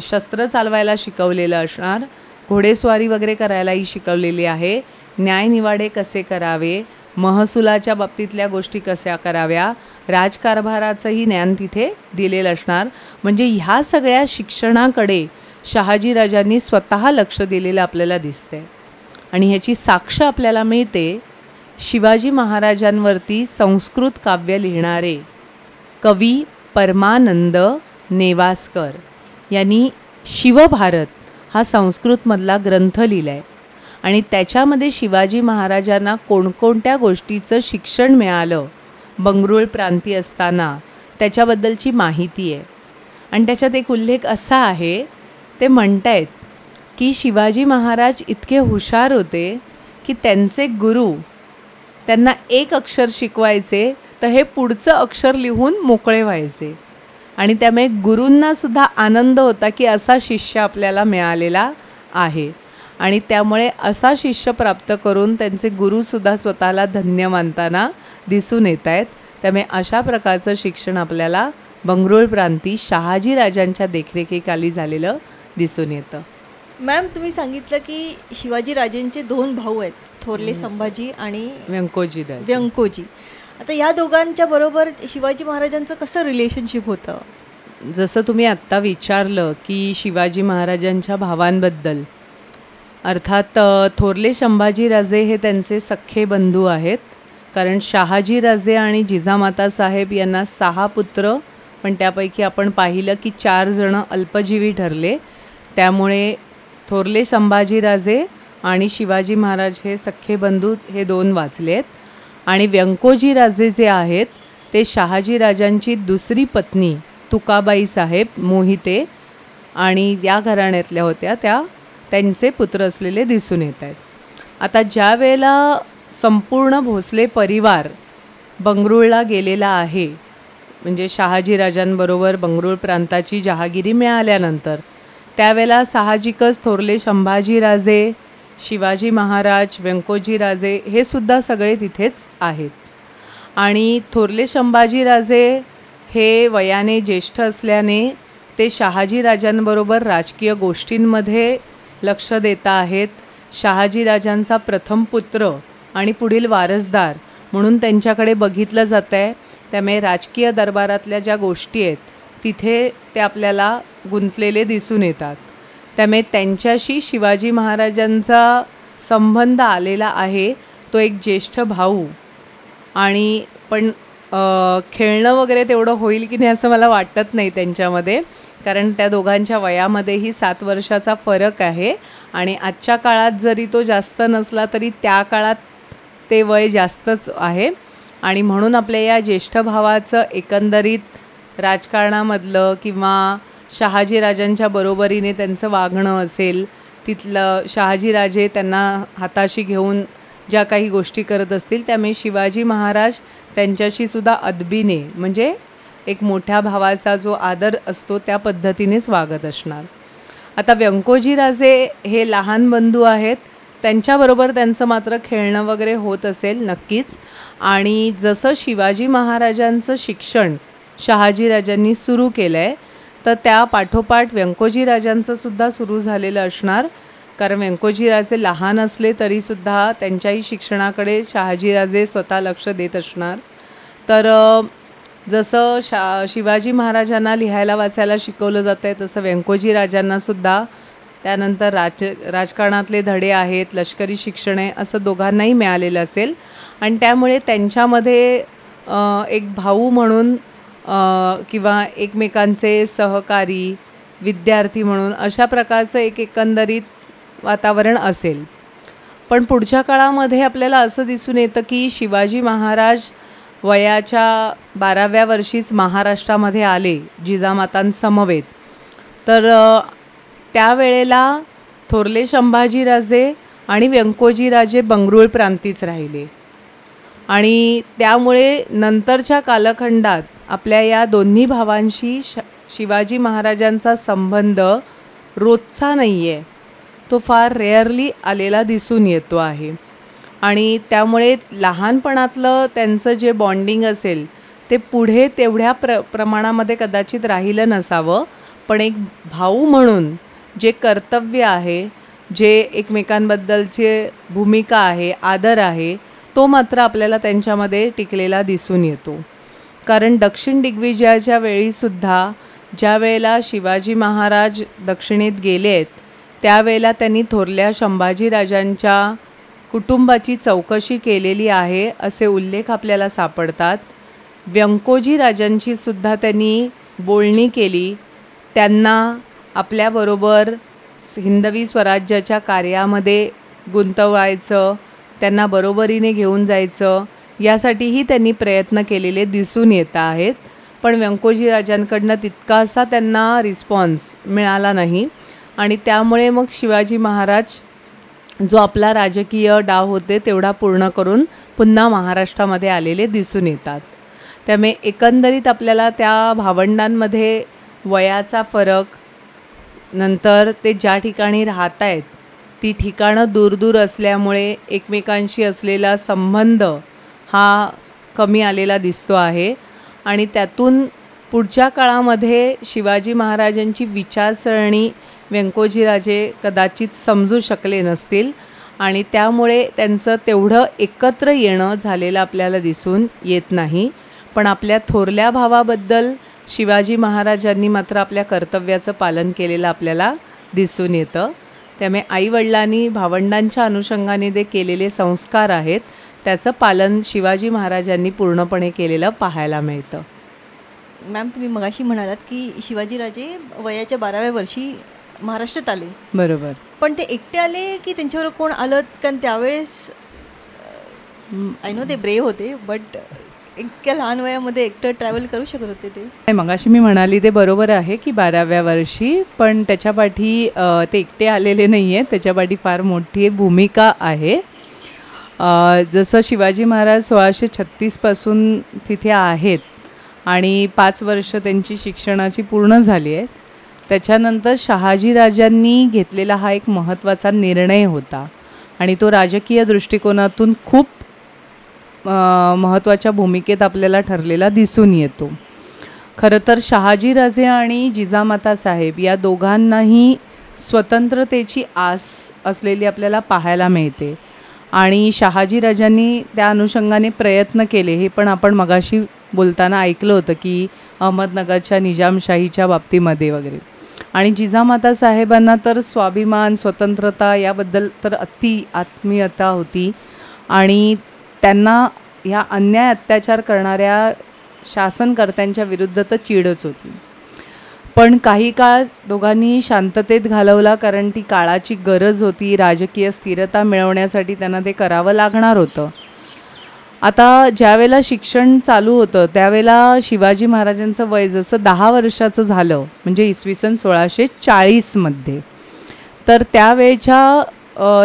शस्त्र चालवायला शिकवलेलं असणार, घोडेस्वारी वगैरे करायलाही शिकवलेली आहे, न्यायनिवाडे कसे करावे, महसुलाच्या बाबतीतल्या गोष्टी कशा कराव्या, राजकारभाराचंही ज्ञान तिथे दिलेलं असणार. म्हणजे ह्या सगळ्या शिक्षणाकडे शहाजीराजांनी स्वतः लक्ष दिलेलं आपल्याला दिसते. आणि ह्याची साक्ष आपल्याला मिळते शिवाजी महाराजांवरती संस्कृत काव्य लिहिणारे कवी परमानंद नेवासकर यांनी शिवभारत हा संस्कृतमधला ग्रंथ लिहिला आहे. आणि त्याच्यामध्ये शिवाजी महाराजांना कोणकोणत्या गोष्टीचं शिक्षण मिळालं बंगरूळ प्रांती असताना त्याच्याबद्दलची माहिती आहे. आणि त्याच्यात एक उल्लेख असा आहे, ते म्हणतायत की शिवाजी महाराज इतके हुशार होते की त्यांचे गुरु त्यांना एक अक्षर शिकवायचे तर हे पुढचं अक्षर लिहून मोकळे व्हायचे. आणि त्यामुळे गुरूंनासुद्धा आनंद होता की असा शिष्य आपल्याला मिळालेला आहे. आणि त्यामुळे असा शिष्य प्राप्त करून त्यांचे गुरुसुद्धा स्वतःला धन्य मानताना दिसून येत आहेत. त्यामुळे अशा प्रकारचं शिक्षण आपल्याला बंगरूळ प्रांती शहाजीराजांच्या देखरेखीखाली झालेलं दिसून येतं. मॅम, तुम्ही सांगितलं की शिवाजीराजेंचे 2 भाऊ आहेत, थोरले संभाजी आणि व्यंकोजी. आता या दोघांच्या बरोबर शिवाजी महाराजांचं कसं रिलेशनशिप होतं? जसं तुम्ही आत्ता विचारलं की शिवाजी महाराजांच्या भावांबद्दल, अर्थात थोरले संभाजीराजे हे त्यांचे सख्खे बंधू आहेत. कारण शहाजीराजे आणि जिजामाता साहेब यांना 6 पुत्र, पण त्यापैकी आपण पाहिलं की 4 जण अल्पजीवी ठरले. त्यामुळे थोरले संभाजीराजे आणि शिवाजी महाराज हे सख्खे बंधू हे 2 वाचलेत. आणि व्यंकोजीराजे जे आहेत ते शहाजीराजांची दुसरी पत्नी तुकाबाई साहेब मोहिते आणि या घराण्यातल्या होत्या, त्यांचे पुत्र असलेले दिसून येत आहेत. आता ज्या वेळेला संपूर्ण भोसले परिवार बंगरूळला गेलेला आहे, म्हणजे शहाजीराजांबरोबर बंगरूळ प्रांताची जहागिरी मिळाल्यानंतर, त्यावेळेला साहजिकच थोरले संभाजीराजे, शिवाजी महाराज, व्यंकोजीराजे हे सुद्धा सगळे तिथेच आहेत. आणि थोरले संभाजीराजे हे वयाने ज्येष्ठ असल्याने ते शहाजीराजांबरोबर राजकीय गोष्टींमध्ये लक्ष देता आहेत. शहाजीराजांचा प्रथम पुत्र आणि पुढील वारसदार म्हणून त्यांच्याकडे बघितलं जातं आहे. त्यामुळे राजकीय दरबारातल्या ज्या गोष्टी आहेत तिथे ते आपल्याला गुंतलेले दिसून येतात. त्यामुळे त्यांच्याशी शिवाजी महाराजांचा संबंध आलेला आहे. तो एक ज्येष्ठ भाऊ. आणि पण खेळणं वगैरे तेवढं होईल की नाही असं मला वाटत नाही त्यांच्यामध्ये. कारण त्या दोघांच्या वयामध्येही 7 वर्षाचा फरक आहे आणि आजच्या काळात जरी तो जास्त नसला तरी त्या काळात ते वय जास्तच आहे. आणि म्हणून आपल्या या ज्येष्ठ भावाचं एकंदरीत राजकारणामधलं किंवा शहाजीराजांच्या बरोबरीने त्यांचं वागणं असेल, तिथलं शहाजीराजे त्यांना हाताशी घेऊन ज्या काही गोष्टी करत असतील, त्यामुळे शिवाजी महाराज त्यांच्याशी सुद्धा अदबीने म्हणजे एक मोठ्या भावाचा जो आदर असतो त्या पद्धतीनेच वागत असणार. आता व्यंकोजीराजे हे लहान बंधू आहेत, त्यांच्याबरोबर त्यांचं मात्र खेळणं वगैरे होत असेल नक्कीच. आणि जसं शिवाजी महाराजांचं शिक्षण शहाजीराजांनी सुरू केलं आहे, तर त्या पाठोपाठ व्यंकोजीराजांचं सुद्धा सुरू झालेलं असणार. कारण व्यंकोजीराजे लहान असले तरीसुद्धा त्यांच्याही शिक्षणाकडे शहाजीराजे स्वतः लक्ष देत असणार. तर जसं शिवाजी महाराजांना लिहायला वाचायला शिकवलं जातं आहे, तसं व्यंकोजीराजांनासुद्धा त्यानंतर राजकारणातले धडे आहेत, लष्करी शिक्षण आहे, असं दोघांनाही मिळालेलं असेल. आणि त्यामुळे त्यांच्यामध्ये एक भाऊ म्हणून किंवा एकमेकांचे सहकारी विद्यार्थी म्हणून अशा प्रकारचं एक एकंदरीत वातावरण असेल. पण पुढच्या काळामध्ये आपल्याला असं दिसून येतं की शिवाजी महाराज वयाच्या 12व्या वर्षीच महाराष्ट्रामध्ये आले जिजामातांसमवेत. तर त्यावेळेला थोरले संभाजीराजे आणि व्यंकोजीराजे बंगरूळ प्रांतीच राहिले. आणि त्यामुळे नंतरच्या कालखंडात आपल्या या दोन्ही भावांशी शिवाजी महाराजांचा संबंध रोजचा नाही आहे, तो फार रेअरली आलेला दिसून येतो आहे. आणि त्यामुळे लहानपणातलं त्यांचं जे बॉन्डिंग असेल ते पुढे तेवढ्या प्रमाणामध्ये कदाचित राहिलं नसावं. पण एक भाऊ म्हणून जे कर्तव्य आहे, जे एकमेकांबद्दलची भूमिका आहे, आदर आहे, तो मात्र आपल्याला त्यांच्यामध्ये टिकलेला दिसून येतो. कारण दक्षिण दिग्विजयाच्या वेळीसुद्धा ज्या वेळेला शिवाजी महाराज दक्षिणेत गेले आहेत, त्यावेळेला त्यांनी थोरल्या संभाजीराजांच्या कुटुंबाची चौकशी केलेली आहे असे उल्लेख आपल्याला सापडतात. व्यंकोजीराजांची सुद्धा त्यांनी बोलणी केली, त्यांना आपल्याबरोबर हिंदवी स्वराज्याच्या कार्यामध्ये गुंतवायचं, त्यांना बरोबरीने घेऊन जायचं, यासाठीही त्यांनी प्रयत्न केलेले दिसून येत आहेत. पण व्यंकोजीराजांकडनं तितकासा त्यांना रिस्पॉन्स मिळाला नाही. आणि त्यामुळे मग शिवाजी महाराज जो आपला राजकीय डाव होते तेवढा पूर्ण करून पुन्हा महाराष्ट्रामध्ये आलेले दिसून येतात. त्यामुळे एकंदरीत आपल्याला त्या भावंडांमध्ये वयाचा फरक, नंतर ते ज्या ठिकाणी राहत आहेत ती ठिकाणं दूर असल्यामुळे एकमेकांशी असलेला संबंध हा कमी आलेला दिसतो आहे. आणि त्यातून पुढच्या काळामध्ये शिवाजी महाराजांची विचारसरणी व्यंकोजीराजे कदाचित समजू शकले नसतील आणि त्यामुळे त्यांचं तेवढं एकत्र येणं झालेलं आपल्याला दिसून येत नाही. पण आपल्या थोरल्या भावाबद्दल शिवाजी महाराजांनी मात्र आपल्या कर्तव्याचं पालन केलेलं आपल्याला दिसून येतं. त्यामुळे आईवडिलांनी भावंडांच्या अनुषंगाने जे केलेले संस्कार आहेत त्याचं पालन शिवाजी महाराजांनी पूर्णपणे केलेलं पाहायला मिळतं. मॅम, तुम्ही मगाशी म्हणालात की शिवाजीराजे वयाच्या 12व्या वर्षी महाराष्ट्रात आले. बरोबर. पण ते एकटे आले की त्यांच्याबरोबर कोण आलं? कारण त्यावेळेस आय नो ते ब्रेव होते, बट इतक्या लहान वयामध्ये एकटं ट्रॅव्हल करू शकत होते ते? मगाशी मी म्हणाली ते बरोबर आहे की 12व्या वर्षी, पण त्याच्यापाठी ते एकटे आलेले नाही आहेत, त्याच्यापाठी फार मोठी भूमिका आहे. जसं शिवाजी महाराज 1636पासून तिथे आहेत आणि 5 वर्ष त्यांची शिक्षणाची पूर्ण झाली आहेत. त्याच्यानंतर शहाजीराजांनी घेतलेला हा एक महत्त्वाचा निर्णय होता आणि तो राजकीय दृष्टिकोनातून खूप महत्त्वाच्या भूमिकेत आपल्याला ठरलेला दिसून येतो. खरं तर शहाजीराजे आणि जिजामाता साहेब या दोघांनाही स्वतंत्रतेची आस असलेली आपल्याला पाहायला मिळते आणि शहाजीराजांनी त्या अनुषंगाने प्रयत्न केले. हे पण आपण मगाशी बोलताना ऐकलं होतं की अहमदनगरच्या निजामशाहीच्या बाबतीमध्ये वगैरे. आणि जिजामाता साहेबांना तर स्वाभिमान, स्वतंत्रता याबद्दल तर अति आत्मीयता होती आणि त्यांना ह्या अन्याय अत्याचार करणाऱ्या शासनकर्त्यांच्या विरुद्ध तर चीडच होती. पण काही काळ दोघांनी शांततेत घालवला, कारण ती काळाची गरज होती. राजकीय स्थिरता मिळवण्यासाठी त्यांना ते करावं लागणार होतं. आता ज्यावेळेला शिक्षण चालू होतं त्यावेळेला शिवाजी महाराजांचं वय जसं 10 वर्षाचं झालं, म्हणजे इसवी सन 1640मध्ये, तर त्यावेळच्या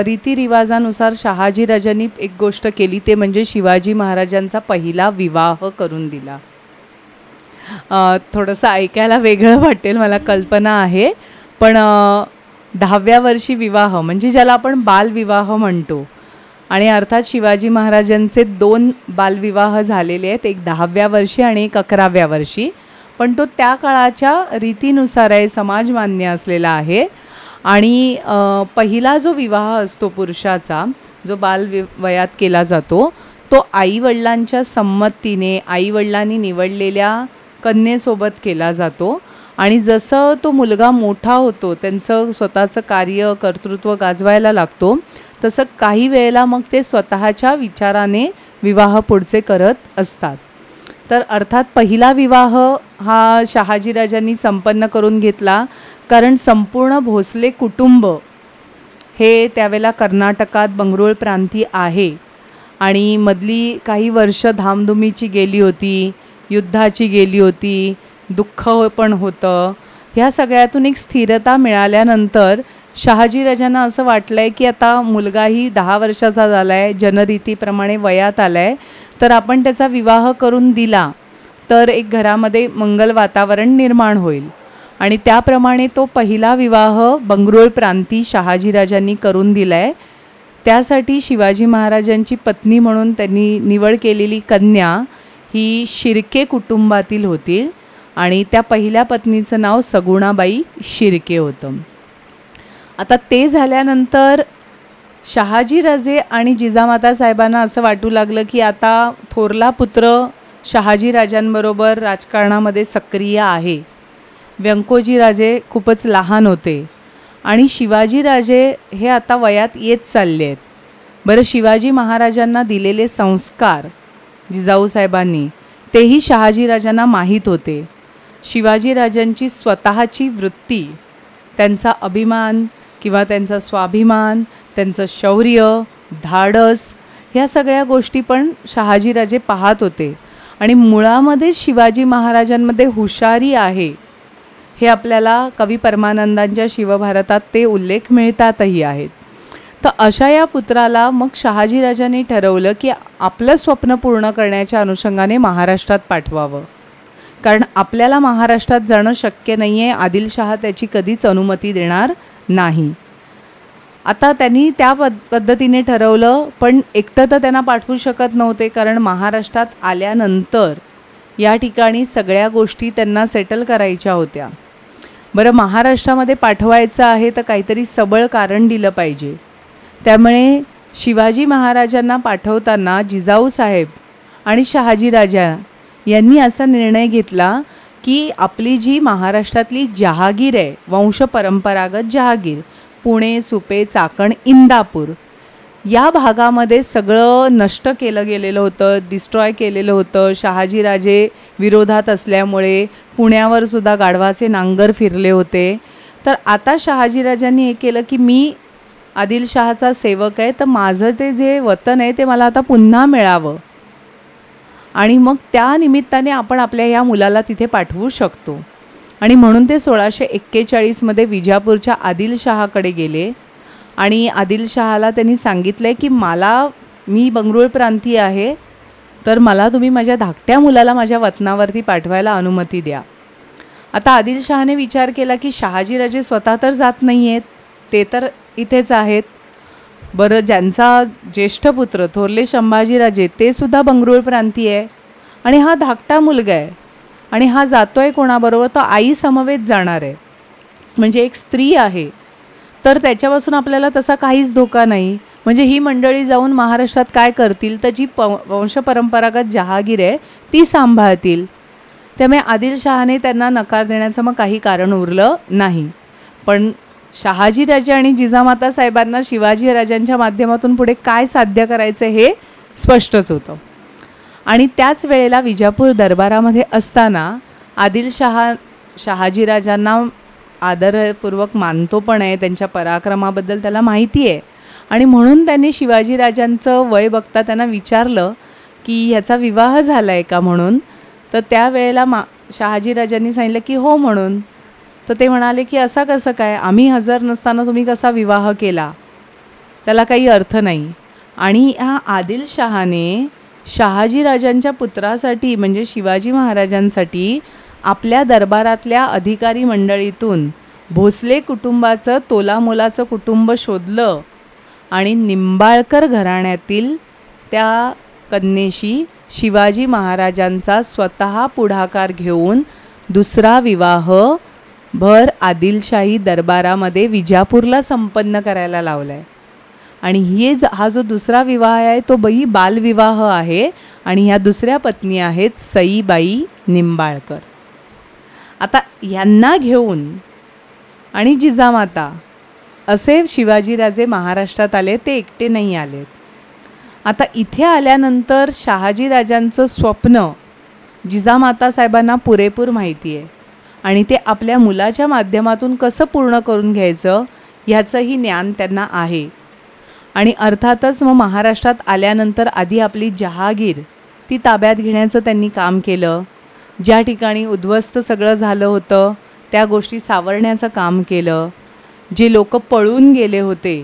रीतिरिवाजानुसार शहाजीराजांनी एक गोष्ट केली, ते म्हणजे शिवाजी महाराजांचा पहिला विवाह करून दिला. थोडंसं ऐकायला वेगळं वाटेल, मला कल्पना आहे, पण 10व्या वर्षी विवाह म्हणजे ज्याला आपण बालविवाह म्हणतो, आणि अर्थात शिवाजी महाराजांचे 2 बालविवाह झालेले आहेत, एक 10व्या वर्षी आणि एक 11व्या वर्षी, पण तो त्या काळाच्या रीतीनुसार आहे, समाजमान्य असलेला आहे. आणि पहिला जो विवाह असतो पुरुषाचा, जो वयात केला जातो, तो आईवडिलांच्या संमतीने आईवडिलांनी निवडलेल्या कन्येसोबत केला जातो. आणि जसं तो मुलगा मोठा होतो, त्यांचं स्वतःचं कार्य कर्तृत्व गाजवायला लागतो, तसं काही वेळेला मग ते स्वतःच्या विचाराने विवाह पुढचे करत असतात. तर अर्थात पहिला विवाह हा शहाजीराजांनी संपन्न करून घेतला, कारण संपूर्ण भोसले कुटुंब हे त्यावेळेला कर्नाटकात बंगळूर प्रांती आहे, आणि मधली काही वर्ष धामधुमीची गेली होती, युद्धाची गेली होती, दुःख पण होतं. ह्या सगळ्यातून एक स्थिरता मिळाल्यानंतर शहाजीराजांना असं वाटलं आहे की आता मुलगाही 10 वर्षाचा झाला आहे, जनरीतीप्रमाणे वयात आला आहे, तर आपण त्याचा विवाह करून दिला तर एक घरामध्ये मंगल वातावरण निर्माण होईल. आणि त्याप्रमाणे तो पहिला विवाह बंगळूर प्रांती शहाजीराजांनी करून दिला आहे. त्यासाठी शिवाजी महाराजांची पत्नी म्हणून त्यांनी निवड केलेली कन्या ही शिर्के कुटुंबातील होती, आणि त्या पहिल्या पत्नीचं नाव सगुणाबाई शिर्के होतं. आता ते झाल्यानंतर शहाजीराजे आणि जिजामाता साहेबांना असं वाटू लागलं की आता थोरला पुत्र शहाजीराजांबरोबर राजकारणामध्ये सक्रिय आहे. व्यंकोजीराजे खूपच लहान होते आणि शिवाजीराजे हे आता वयात येत चालले आहेत. बरं, शिवाजी महाराजांना दिलेले संस्कार जिजाऊसाहेबांनी तेही शहाजीराजांना माहीत होते. शिवाजीराजांची स्वतःची वृत्ती, त्यांचा अभिमान किंवा त्यांचा स्वाभिमान, त्यांचं शौर्य, धाडस, ह्या सगळ्या गोष्टी पण शहाजीराजे पाहत होते. आणि मुळामध्ये शिवाजी महाराजांमध्ये हुशारी आहे हे आपल्याला कवी परमानंदांच्या शिवभारतात ते उल्लेख मिळतातही आहेत. तर अशा या पुत्राला मग शहाजीराजांनी ठरवलं की आपलं स्वप्न पूर्ण करण्याच्या अनुषंगाने महाराष्ट्रात पाठवावं, कारण आपल्याला महाराष्ट्रात जाणं शक्य नाही आहे, आदिलशहा त्याची कधीच अनुमती देणार नाही. आता त्यांनी त्या पद्धतीने ठरवलं, पण एकटं तर त्यांना पाठवू शकत नव्हते, कारण महाराष्ट्रात आल्यानंतर या ठिकाणी सगळ्या गोष्टी त्यांना सेटल करायच्या होत्या. बरं, महाराष्ट्रामध्ये पाठवायचं आहे तर काहीतरी सबळ कारण दिलं पाहिजे. त्यामुळे शिवाजी महाराजांना पाठवताना जिजाऊसाहेब आणि शहाजीराजा यांनी असा निर्णय घेतला की आपली जी महाराष्ट्रातली जहागीर आहे, वंशपरंपरागत जहागीर, पुणे, सुपे, चाकण, इंदापूर या भागामध्ये सगळं नष्ट केलं गेलेलं होतं, डिस्ट्रॉय केलेलं होतं. शहाजीराजे विरोधात असल्यामुळे पुण्यावर सुद्धा गाढवाचे नांगर फिरले होते. तर आता शहाजीराजांनी हे केलं की मी आदिलशहाचा सेवक आहे, तर माझं ते जे वतन आहे ते मला आता पुन्हा मिळावं, आणि मग त्या निमित्ताने आपण आपल्या या मुलाला तिथे पाठवू शकतो. आणि म्हणून ते 1641मध्ये विजापूरच्या आदिलशहाकडे गेले आणि आदिलशहाला त्यांनी सांगितलं की मी बंगळूर प्रांतीय आहे, तर मला तुम्ही माझ्या धाकट्या मुलाला माझ्या वतनावरती पाठवायला अनुमती द्या. आता आदिलशहाने विचार केला की शहाजीराजे स्वतः तर जात नाही आहेत, ते तर इथेच आहेत. बरं, ज्यांचा ज्येष्ठ पुत्र थोरले संभाजीराजे ते सुद्धा बंगळूर प्रांतीय आहे, आणि हा धाकटा मुलगा आहे, आणि हा जातो आहे कोणाबरोबर, तो आई समवेत जाणार आहे, म्हणजे एक स्त्री आहे, तर त्याच्यापासून आपल्याला तसा काहीच धोका नाही. म्हणजे ही मंडळी जाऊन महाराष्ट्रात काय करतील, तर जी वंशपरंपरागत जहागीर आहे ती सांभाळतील. त्यामुळे आदिलशहाने त्यांना नकार देण्याचं मग काही कारण उरलं नाही. पण शहाजीराजे आणि जिजामाता साहेबांना शिवाजीराजांच्या माध्यमातून पुढे काय साध्य करायचं हे स्पष्टच होतं. आणि त्याच वेळेला विजापूर दरबारामध्ये असताना आदिलशहा शहाजीराजांना आदरपूर्वक मानतो पण आहे, त्यांच्या पराक्रमाबद्दल त्याला माहिती आहे. आणि म्हणून त्यांनी शिवाजीराजांचं वय बघता त्यांना विचारलं की ह्याचा विवाह झाला आहे का म्हणून. तर त्यावेळेला शहाजीराजांनी सांगितलं की हो म्हणून. तर ते म्हणाले की असं कसं काय, आम्ही हजर नसताना तुम्ही कसा विवाह केला, त्याला काही अर्थ नाही. आणि ह्या आदिलशहाने शहाजीराजांच्या पुत्रासाठी म्हणजे शिवाजी महाराजांसाठी आपल्या दरबारातल्या अधिकारी मंडळीतून भोसले कुटुंबाचं तोलामोलाचं कुटुंब शोधलं आणि निंबाळकर घराण्यातील त्या कन्येशी शिवाजी महाराजांचा स्वतः पुढाकार घेऊन दुसरा विवाह भर आदिलशाही दरबारामध्ये विजापूरला संपन्न करायला लावला आहे. आणि हा जो दुसरा विवाह आहे तो बालविवाह आहे. आणि ह्या दुसऱ्या पत्नी आहेत सईबाई निंबाळकर. आता यांना घेऊन आणि जिजामाता असे शिवाजीराजे महाराष्ट्रात आले, ते एकटे नाही आले. आता इथे आल्यानंतर शहाजीराजांचं स्वप्न जिजामाता साहेबांना पुरेपूर माहिती आहे आणि ते आपल्या मुलाच्या माध्यमातून कसं पूर्ण करून घ्यायचं ह्याचंही ज्ञान त्यांना आहे. आणि अर्थातच मग महाराष्ट्रात आल्यानंतर आधी आपली जहागीर ती ताब्यात घेण्याचं त्यांनी काम केलं. ज्या ठिकाणी उद्ध्वस्त सगळं झालं होतं त्या गोष्टी सावरण्याचं काम केलं. जे लोक पळून गेले होते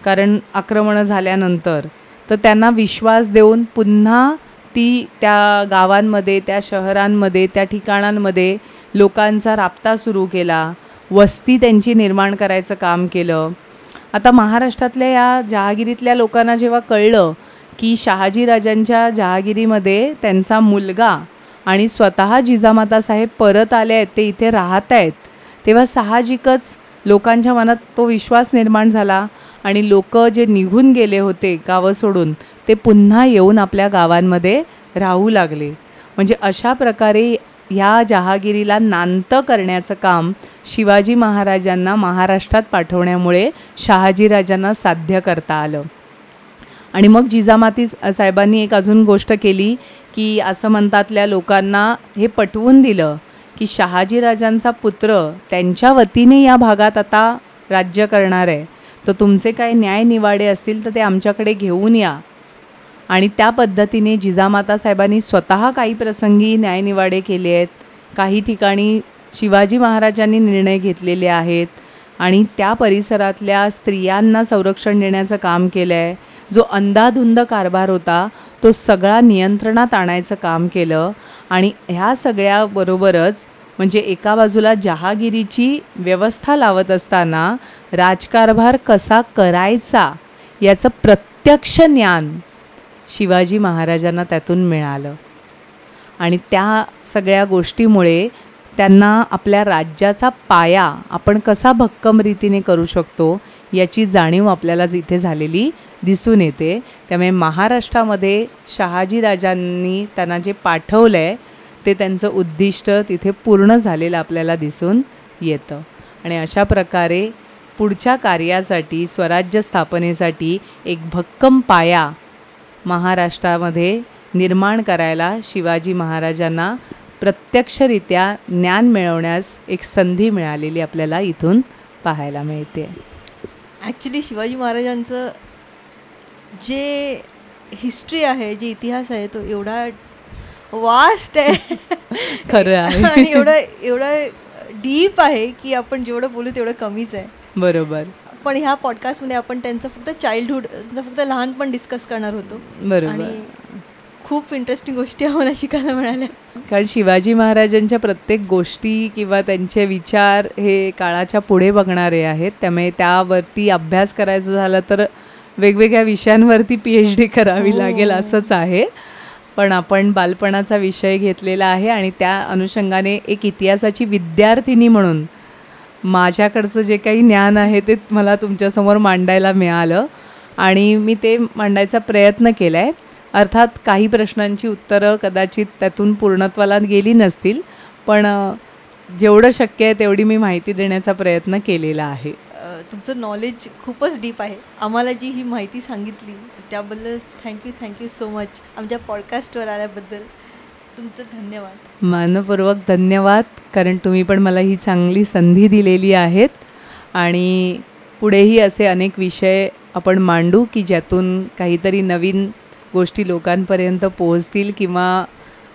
कारण आक्रमणं झाल्यानंतर, तर त्यांना विश्वास देऊन पुन्हा त्या गावांमध्ये, त्या शहरांमध्ये, त्या ठिकाणांमध्ये लोकांचा राबता सुरू केला. वस्ती त्यांची निर्माण करायचं काम केलं. आता महाराष्ट्रातल्या या जहागिरीतल्या लोकांना जेव्हा कळलं की शहाजीराजांच्या जहागिरीमध्ये त्यांचा मुलगा आणि स्वतः जिजामाता साहेब परत आले आहेत, ते इथे राहत आहेत, तेव्हा साहजिकच लोकांच्या मनात तो विश्वास निर्माण झाला आणि लोक जे निघून गेले होते गावं सोडून ते पुन्हा येऊन आपल्या गावांमध्ये राहू लागले. म्हणजे अशा प्रकारे ह्या जहागिरीला नांत करण्याचं काम शिवाजी महाराजांना महाराष्ट्रात पाठवण्यामुळे शहाजीराजांना साध्य करता आलं. आणि मग जिजामाती साहेबांनी एक अजून गोष्ट केली की असं म्हणतातल्या लोकांना हे पटवून दिलं की शहाजीराजांचा पुत्र त्यांच्या वतीने या भागात आता राज्य करणार आहे, तर तुमचे काय न्यायनिवाडे असतील तर ते आमच्याकडे घेऊन या. आणि त्या पद्धतीने जिजामाता साहेबांनी स्वतः काही प्रसंगी न्यायनिवाडे केले आहेत. काही ठिकाणी शिवाजी महाराजांनी निर्णय घेतलेले आहेत आणि त्या परिसरातल्या स्त्रियांना संरक्षण देण्याचं काम केलं आहे. जो अंधाधुंद कारभार होता तो सगळा नियंत्रणात आणायचं काम केलं. आणि ह्या सगळ्याबरोबरच म्हणजे एका बाजूला जहागिरीची व्यवस्था लावत असताना राजकारभार कसा करायचा याचं प्रत्यक्ष ज्ञान शिवाजी महाराजांना त्यातून मिळालं. आणि त्या सगळ्या गोष्टीमुळे त्यांना आपल्या राज्याचा पाया आपण कसा भक्कम रीतीने करू शकतो याची जाणीव आपल्याला इथे झालेली दिसून येते. त्यामुळे महाराष्ट्रामध्ये शहाजीराजांनी त्यांना जे पाठवलं आहे ते त्यांचं उद्दिष्ट तिथे पूर्ण झालेलं आपल्याला दिसून येतं. आणि अशा प्रकारे पुढच्या कार्यासाठी, स्वराज्य स्थापनेसाठी एक भक्कम पाया महाराष्ट्रामध्ये निर्माण करायला शिवाजी महाराजांना प्रत्यक्षरित्या ज्ञान मिळवण्यास एक संधी मिळालेली आपल्याला इथून पाहायला मिळते. ॲक्च्युली शिवाजी महाराजांचं जे हिस्ट्री आहे, जे इतिहास आहे तो एवढा वास्ट आहे खरं आहे आणि एवढं डीप आहे की आपण जेवढं बोलू तेवढं कमीच आहे. बरोबर. पण ह्या पॉडकास्टमध्ये आपण त्यांचं फक्त चाइल्डहुडचं फक्त लहानपण डिस्कस करणार होतो. बरोबर. आणि खूप इंटरेस्टिंग गोष्टी आम्हाला शिकायला मिळाल्या. कारण शिवाजी महाराजांच्या प्रत्येक गोष्टी किंवा त्यांचे विचार हे काळाच्या पुढे बघणारे आहेत. त्यामुळे त्यावरती अभ्यास करायचं झालं तर वेगवेगळ्या विषयांवरती PhD करावी लागेल असंच आहे. पण आपण बालपणाचा विषय घेतलेला आहे आणि त्या अनुषंगाने एक इतिहासाची विद्यार्थिनी म्हणून माझ्याकडचं जे काही ज्ञान आहे ते मला तुमच्यासमोर मांडायला मिळालं आणि मी ते मांडायचा प्रयत्न केला आहे. अर्थात काही प्रश्नांची उत्तरं कदाचित त्यातून पूर्णत्वाला गेली नसतील, पण जेवढं शक्य आहे तेवढी मी माहिती देण्याचा प्रयत्न केलेला आहे. तुमचं नॉलेज खूपच डीप आहे. आम्हाला जी ही माहिती सांगितली त्याबद्दल थँक्यू सो मच. आमच्या पॉडकास्टवर आल्याबद्दल तुमचं धन्यवाद. मनपूर्वक धन्यवाद, कारण तुम्ही पण मला ही चांगली संधी दिलेली आहेत आणि पुढेही असे अनेक विषय आपण मांडू की ज्यातून काहीतरी नवीन गोष्टी लोकांपर्यंत पोहोचतील किंवा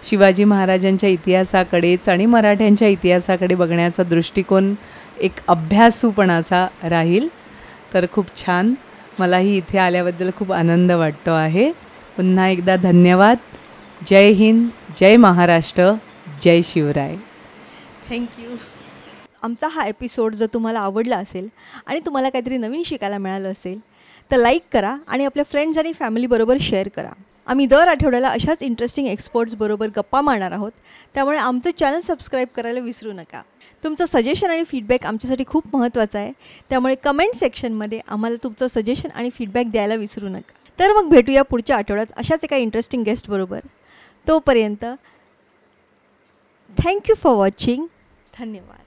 शिवाजी महाराजांच्या इतिहासाकडेच आणि मराठ्यांच्या इतिहासाकडे बघण्याचा दृष्टिकोन एक अभ्यासूपणाचा राहील. तर खूप छान, मलाही इथे आल्याबद्दल खूप आनंद वाटतो आहे. पुन्हा एकदा धन्यवाद. जय हिंद, जय महाराष्ट्र, जय शिवराय. थँक्यू. आमचा हा एपिसोड जर तुम्हाला आवडला असेल आणि तुम्हाला काहीतरी नवीन शिकायला मिळालं असेल तर लाईक करा आणि आपल्या फ्रेंड्स आणि फॅमिलीबरोबर शेअर करा. आम्ही दर आठवड्याला अशाच इंटरेस्टिंग एक्सपर्ट्सबरोबर गप्पा मारणार आहोत, त्यामुळे आमचं चॅनल सबस्क्राईब करायला विसरू नका. तुमचं सजेशन आणि फीडबॅक आमच्यासाठी खूप महत्त्वाचं आहे, त्यामुळे कमेंट सेक्शनमध्ये आम्हाला तुमचं सजेशन आणि फीडबॅक द्यायला विसरू नका. तर मग भेटूया पुढच्या आठवड्यात अशाच एका इंटरेस्टिंग गेस्टबरोबर. तोपर्यंत थँक्यू फॉर वॉचिंग. धन्यवाद.